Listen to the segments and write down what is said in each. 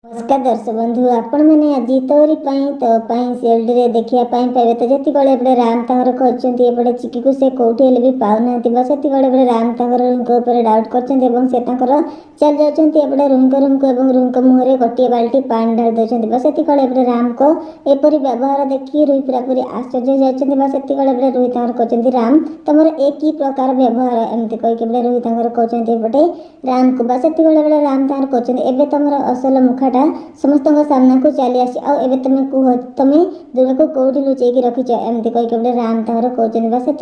नमस्कार दर्शक बंधु आपण मैंने आज तोरी सीएलडी रे देखिया पाइबे तो जति बड़े बड़े राम तांगर खोजचंती एपटे चिकी को से कोठी हेले भी पाउनांती बा सेति बड़े बड़े राम तांगर रुंक ऊपर डाउट करचंती एवं से तांकर चल जाउचंती एपटे रुंक एवं रुंक मुहरे गोटे बाल्टी पानी ढाल दउचंती बा सेति बड़े बड़े राम को एपरी व्यवहार देखि रुई पूरापूरी आश्चर्य जाउचंती बा सेति बड़े बड़े रुई तांगर कहचंती राम तमर एक ही प्रकार व्यवहार एमती कहि के बड़े रुई तांगर कहचंती एपटे राम को बा सेति बड़े बड़े राम तांगर कहचंती एबे तमर असल मुखाटा समस्त सामना को चली आसी आबे तुम कह तुम दुर्गा को कौटी लुचेकी रखीच एमती कहीके बड़े राम तांगर कहते बा से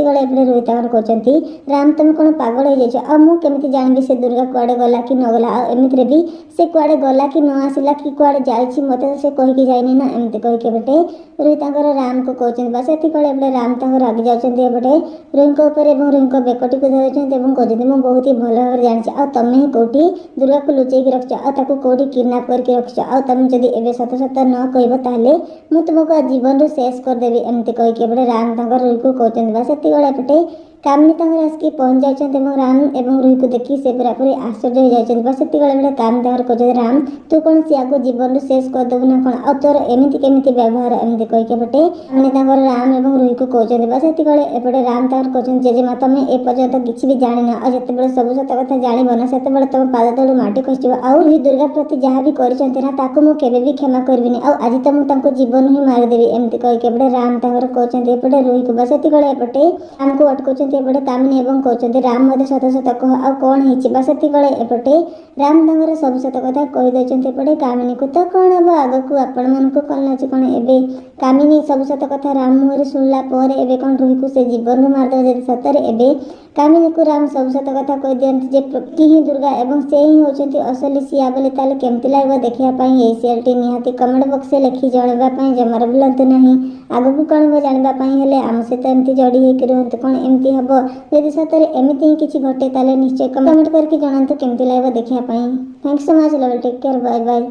रुई तांगर कहते राम तुम कौन पागल हो जाइछ आ मुझे जानवी से दुर्गा कुआड़े गला कि न गला एमती भी से कुआड़े गला कि न आसला कि कुआड़े जाइछि मते से कहीकि जाइनी ना एमती कहीके बटे रुई तांगर राम को कहते बा से बड़े राम तांगर रागि जाउछन्ती एपटे रुईक ऊपर एवं रुईक बेकटी को धरुछन्ती एवं कहते मु बहुत ही भल भाव जानिछि आ तमे ही कौटी दुर्गा को लुचेकी रखिछ आ ताको कौटी किडनैप करके रखिछ आ तुम जदि एबे सत सत न कहब ताले मु तुमको जीवन रू शेष करदेवी एमती कहीके बड़े राम तांगर रुई को कहते बा सेति पटे कामिनी तांगर आसिकी पहुँच जाइछन्ती राम एवं रुई को देखि से पूरापूरी आश्चर्य हो जाइछन्ती बा सेति बड़े कामिनी तांगर कहते राम तू कौन सिया को जीवन रू शेष करदेबू ना कौन आ तोर एमती केमती व्यवहार एमती कहीके बटे कामिनी तांगर राम एवं रुई को कहते बा सेति एपटे राम तांगर कहते जेजेमा तुम ए पर्यंत किछि भी जानि ना आ जते सब सत कथा जानिब ना सेते तुम पाद तळु माटी खसिब आ दुर्गा प्रति जहाँ भी करिसन्ती ना ताको मु केबे भी क्षमा करबिनी आ आज तो मुझे जीवन ही मारिदेवी एमती कहीके बड़े राम तांगर कहते एपटे रुई को बा सेति एपटे राम को अटकाउछन्ती एपटे कामिनी एवं कहते राम मते सत सत कह आ कौन होइछि बा सेति एपटे राम तांगर सब सत कथा कहि दैछन्ती एपटे कामिनी को तो कौन हम आग को आपण मन को कल अछि कौन एबे कामिनी सब सत कथा राम मुहरे सुनला पर एबे कौन रुई को से जीवन रू मारदे जदि सतरे एबे कामिनी को राम सब सत कथा कहि दियंती जे प्रति ही दुर्गा एवं से ही होचन्ती असली सिया बोले ताले केमती लागबो देखिया पई ए सीएलटी निहाती कमेंट बॉक्स में लिखि जणाइबा पई जमार भूलंतु नहीं आगु कौन हो जानबा पई हेले आम सहित एमती जोड़ी होकर रुहंतु कौन एमती हबो यदि सतरे एमती ही किछि घटे ताले निश्चय कमेंट करके जणांतु केमती लागबो देखिया पई thanks so much love take care bye bye.